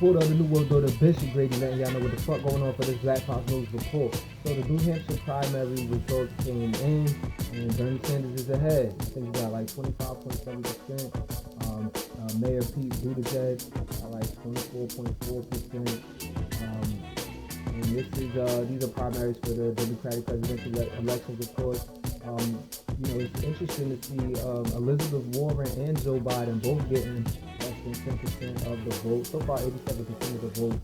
Report of the New World Order, Bishop Grady, letting y'all know what the fuck going on for this Black Fox News Report. So the New Hampshire primary results came in, and Bernie Sanders is ahead. I think he got like 25.7%. Mayor Pete Buttigieg got like 24.4%. And these are primaries for the Democratic presidential elections, of course. It's interesting to see Elizabeth Warren and Joe Biden both getting less than 10% of the vote. So far, 87% of the vote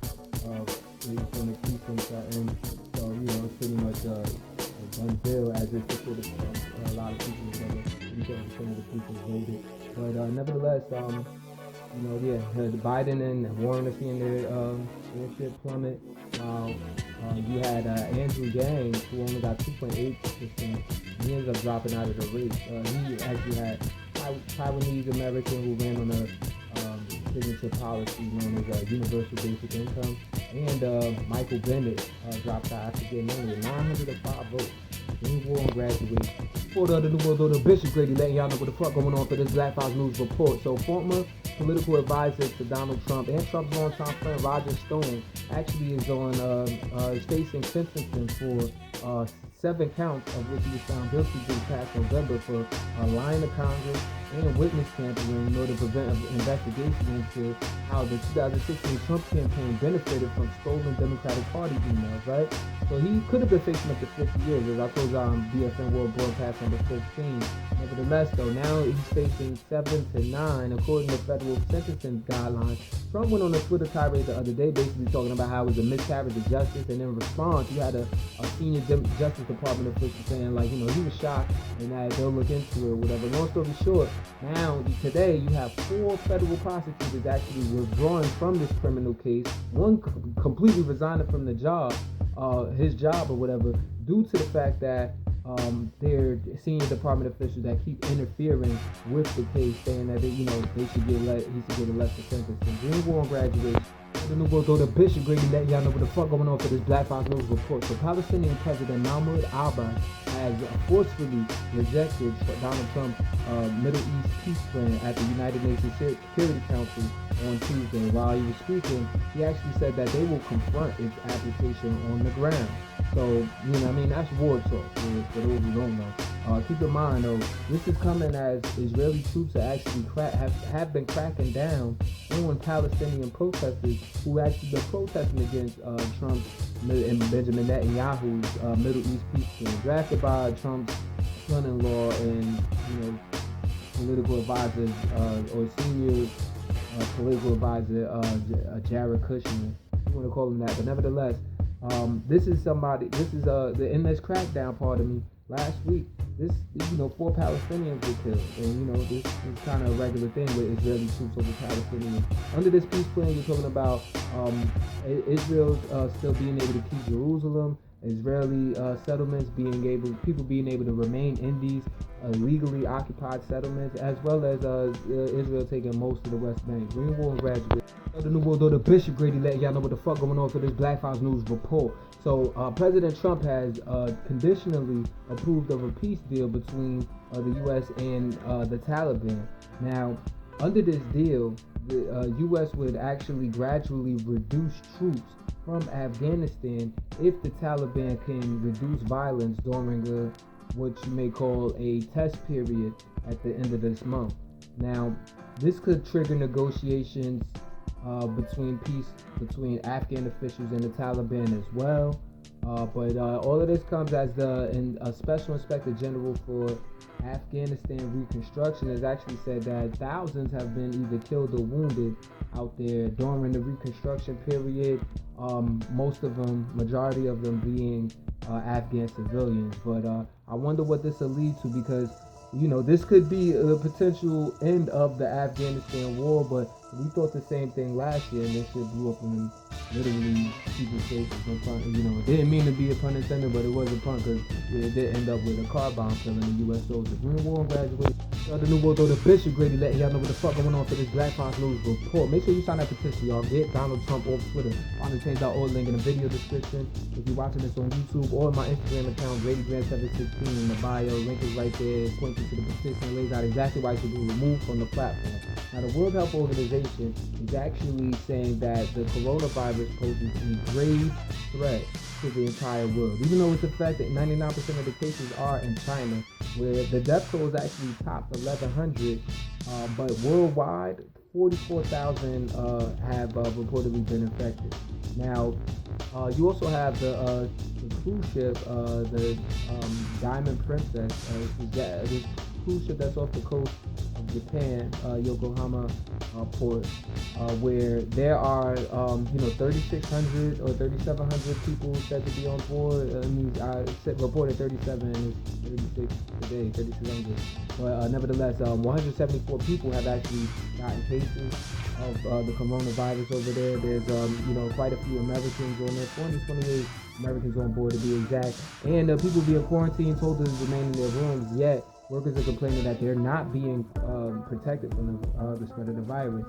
is in the precincts are in. So, it's pretty much a done deal as it's supported from a lot of people, whatever. 87% of the people voted. But nevertheless, Biden and Warren are seeing their shit plummet. You had Andrew Yang, who only got 2.8%. He ended up dropping out of the race. He actually had Taiwanese American who ran on a signature policy known as universal basic income, and Michael Bennett dropped out after getting only 905 votes. New war on graduation. Report of the New World Order, Bishop Grady, letting y'all know what the fuck going on for this Black Fox News Report. So former political advisor to Donald Trump and Trump's longtime friend Roger Stone actually is is facing sentencing for 7 counts, of which he was found guilty this past November for lying to Congress and witness tampering in order to prevent an investigation into how the 2016 Trump campaign benefited from stolen Democratic Party emails, right? So he could have been facing up to 50 years, as I told you on BFN World Broadcast number 15. Nevertheless, though, now he's facing 7 to 9, according to federal sentencing guidelines. Trump went on a Twitter tirade the other day, basically talking about how it was a miscarriage of justice, and in response, you had a senior Justice Department official saying, he was shocked and that they'll look into it, whatever. Long story short, now today you have 4 federal prosecutors actually withdrawing from this criminal case. One completely resigning from the job, his job or whatever, due to the fact that they're senior department officials that keep interfering with the case, saying that he should get he should get a lesser sentence. Green War on graduation. The New World Order, Bishop Grady, letting y'all know what the fuck going on for this Black Fox News Report. So Palestinian President Mahmoud Abbas has forcefully rejected Donald Trump's Middle East peace plan at the United Nations Security Council on Tuesday. While he was speaking, he actually said that they will confront its application on the ground. So, that's war talk for those who don't know. Keep in mind, though, this is coming as Israeli troops are actually have been cracking down on Palestinian protesters who actually been protesting against Trump and Benjamin Netanyahu's Middle East peace plan, drafted by Trump's son-in-law and political advisor or senior political advisor Jared Kushner. You want to call him that, but nevertheless, this is in this crackdown, pardon me, last week, 4 Palestinians were killed, and this is kind of a regular thing with Israeli troops over Palestinians. Under this peace plan, you're talking about Israel still being able to keep Jerusalem, Israeli settlements people being able to remain in these legally occupied settlements, as well as Israel taking most of the West Bank. Green War and graduate. The New World Order, Bishop Grady, letting y'all know what the fuck going on for this Black Fox News Report. So President Trump has conditionally approved of a peace deal between the U.S. and the Taliban. Now, under this deal, the U.S. would actually gradually reduce troops from Afghanistan if the Taliban can reduce violence during what you may call a test period at the end of this month. Now, this could trigger negotiations between Afghan officials and the Taliban as well. But all of this comes as a Special Inspector General for Afghanistan Reconstruction has actually said that thousands have been either killed or wounded out there during the reconstruction period. Majority of them being Afghan civilians. But I wonder what this will lead to, because this could be a potential end of the Afghanistan war, but we thought the same thing last year, and this shit blew up in literally people's faces, no pun, it didn't mean to be a pun intended, but it was a pun because it did end up with a car bomb killing a U.S. soldier. Green War graduation. The New World Order Bishop Grady letting y'all know what the fuck going on for this Black Fox News report. Make sure you sign that petition, y'all. Get Donald Trump off Twitter. On the change.org link in the video description. If you're watching this on YouTube or my Instagram account, GradyGrant716 in the bio. Link is right there. Points you to the petition. Lays out exactly why you should be removed from the platform. Now, the World Health Organization is actually saying that the coronavirus poses a grave threat to the entire world. Even though it's a fact that 99% of the cases are in China, where the death toll is actually topped 1,100, but worldwide, 44,000 have reportedly been infected. Now, you also have the cruise ship, the Diamond Princess, this cruise ship that's off the coast of Japan, Yokohama port, where there are 3,600 or 3,700 people said to be on board. I reported 37 and it's 36 today, 3,600. But nevertheless, 174 people have actually gotten cases of the coronavirus over there. There's quite a few Americans on there, 428 Americans on board to be exact, and people being quarantined, told to remain in their rooms. Yet workers are complaining that they're not being protected from the spread of the virus.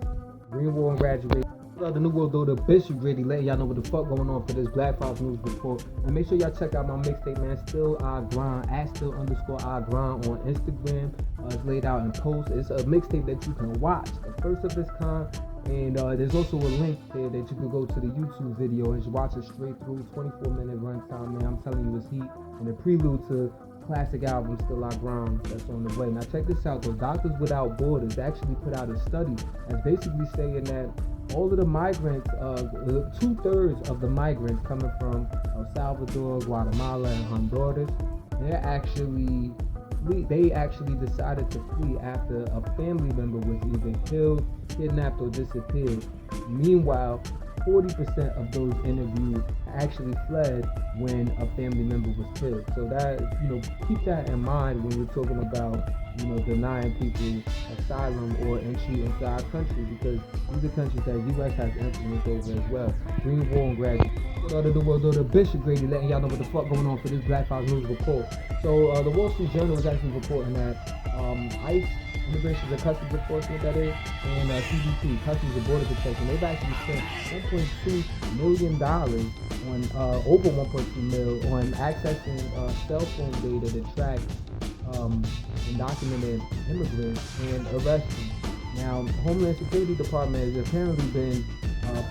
Green War and graduation. The New World Order Bishop Grady letting y'all know what the fuck going on for this Black Fox News report. And make sure y'all check out my mixtape, man. Still I grind at still_I grind on Instagram. It's laid out in posts. It's a mixtape that you can watch, the first of its kind. And there's also a link there that you can go to the YouTube video and just watch it straight through. 24-minute runtime, man. I'm telling you, it's heat. And the prelude to classic album Still I Grind that's on the way. Now check this out though. Doctors Without Borders actually put out a study that's basically saying that all of the migrants, 2/3 of the migrants coming from El Salvador, Guatemala, and Honduras, they actually decided to flee after a family member was either killed, kidnapped, or disappeared. Meanwhile, 40% of those interviewed actually fled when a family member was killed. So that, keep that in mind when we're talking about, denying people asylum or entry into our country, because these are countries that U.S. has influence over as well. Green War and graduate. The World Order Bishop Grady letting y'all know what the fuck going on for this Black Fox News report. So the Wall Street Journal is actually reporting that ICE, Immigration and Customs Enforcement, that is, and CBP, Customs and Border Protection, they've actually spent $1.2 million on over 1.2 mil on accessing cell phone data to track undocumented immigrants and arrest them. Now, Homeland Security Department has apparently been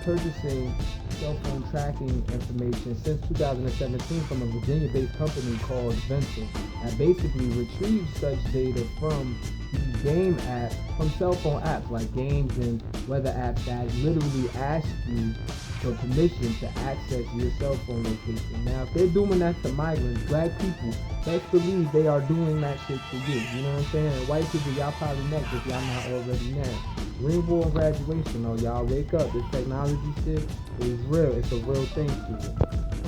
purchasing cell phone tracking information since 2017 from a Virginia-based company called Venture that basically retrieves such data from these game apps, from cell phone apps like games and weather apps that literally ask you for permission to access your cell phone location. Now, if they're doing that to migrants, black people, best believe they are doing that shit to you. You know what I'm saying? White people, y'all probably next if y'all not already now. Green War and graduation, though, y'all wake up. This technology shit is real. It's a real thing to you.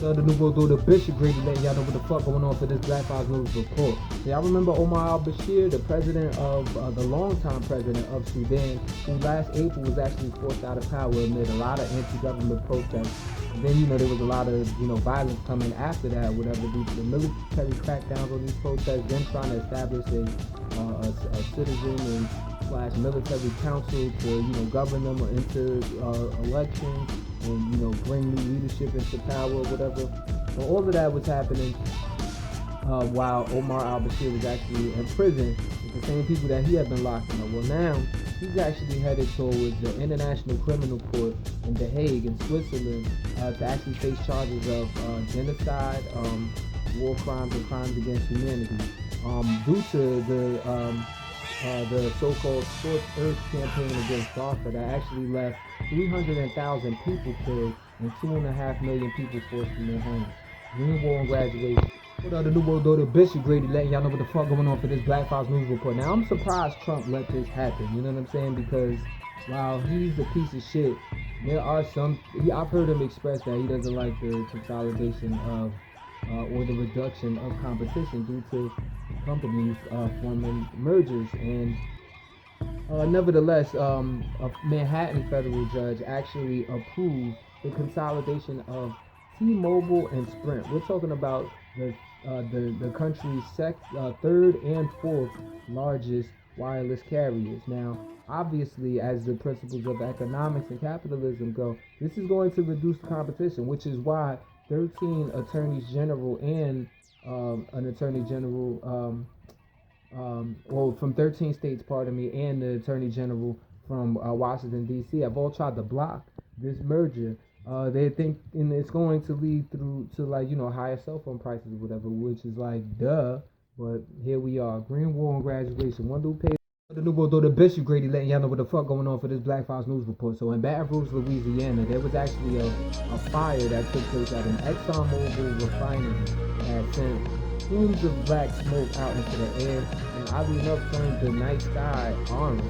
The New World Order Bishop Grady letting y'all know what the fuck going on for this Black Fox News report. So y'all remember Omar al-Bashir, the president of the longtime president of Sudan, who last April was actually forced out of power amid a lot of anti-government protests. And then there was a lot of violence coming after that, whatever, due to the military crackdowns on these protests, then trying to establish a citizen and / military council to govern them into elections and bring new leadership into power or whatever. So all of that was happening while Omar al-Bashir was actually in prison with the same people that he had been locking up. Well, now he's actually headed towards the International Criminal Court in The Hague in Switzerland to actually face charges of genocide, war crimes, and crimes against humanity due to the so-called Sports Earth campaign against DARPA that actually left 300,000 people killed and 2.5 million people forced from their homes. Green War and graduation. The New World Order Bishop Grady letting y'all know what the fuck going on for this Black Fox News report. Now, I'm surprised Trump let this happen, you know what I'm saying? Because while he's a piece of shit, there are I've heard him express that he doesn't like the consolidation of or the reduction of competition due to companies forming mergers. And nevertheless, a Manhattan federal judge actually approved the consolidation of T-Mobile and Sprint. We're talking about the country's third and fourth largest wireless carriers. Now, obviously, as the principles of economics and capitalism go, this is going to reduce the competition, which is why 13 attorneys general and an attorney general, well, from 13 states, pardon me, and the attorney general from Washington, D.C. have all tried to block this merger. They think it's going to lead through to, like, higher cell phone prices or whatever, which is like, duh. But here we are. Green War on graduation. One dude paid the new world, the Bishop Grady letting y'all know what the fuck going on for this Black Files News Report. So in Baton Rouge, Louisiana, there was actually a fire that took place at an ExxonMobil refinery that sent plumes of black smoke out into the air, and oddly enough turned the night sky orange.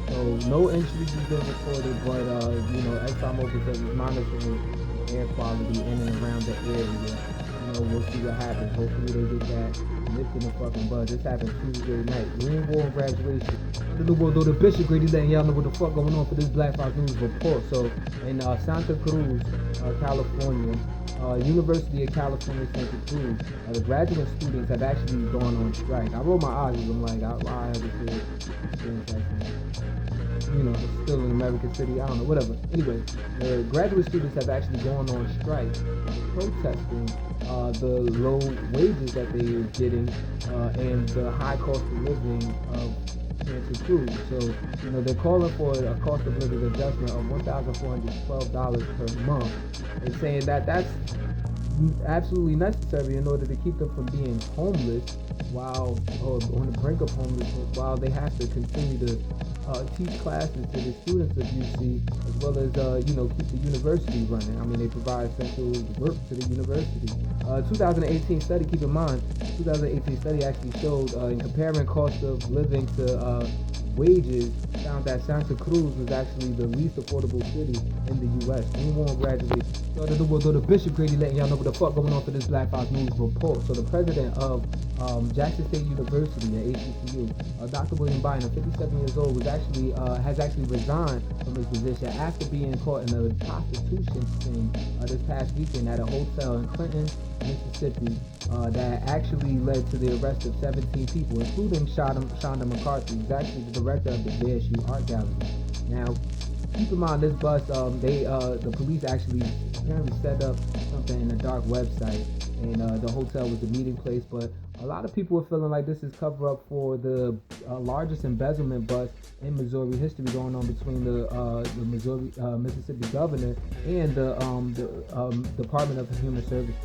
So no injuries have been reported, but ExxonMobil says it's monitoring air quality in and around the area. We'll see what happens. Hopefully they get that nipped in the fucking bud. This happened Tuesday night. Green War graduation. The new world, the Bishop Grady letting y'all know what the fuck going on for this Black Files News Report. So in Santa Cruz, California, University of California, Santa Cruz, the graduate students have actually gone on strike. I roll my eyes and I'm like, I have this it's still in American City, I don't know, whatever. Anyway, the graduate students have actually gone on strike protesting the low wages that they're getting and the high cost of living of Santa Cruz. So, they're calling for a cost of living adjustment of $1,412 per month, and saying that that's absolutely necessary in order to keep them from being homeless or on the brink of homelessness, while they have to continue to teach classes to the students of UC, as well as keep the university running. I mean, they provide essential work to the university. 2018 study, keep in mind, 2018 study actually showed in comparing cost of living to wages, found that Santa Cruz was actually the least affordable city in the U.S. We won't graduate. So the Bishop Grady letting y'all know what the fuck going on for this Black Files News Report. So the president of Jackson State University at HBCU, Dr. William Bynum, 57 years old, has actually resigned from his position after being caught in a prostitution sting this past weekend at a hotel in Clinton, Mississippi, that actually led to the arrest of 17 people, including Shonda McCarthy, who's actually the director of the JSU Art Gallery. Now, keep in mind, this bus, the police actually apparently set up something in a dark website, and the hotel was the meeting place, but a lot of people are feeling like this is cover up for the largest embezzlement bust in Missouri history going on between the Mississippi governor and the Department of Human Services.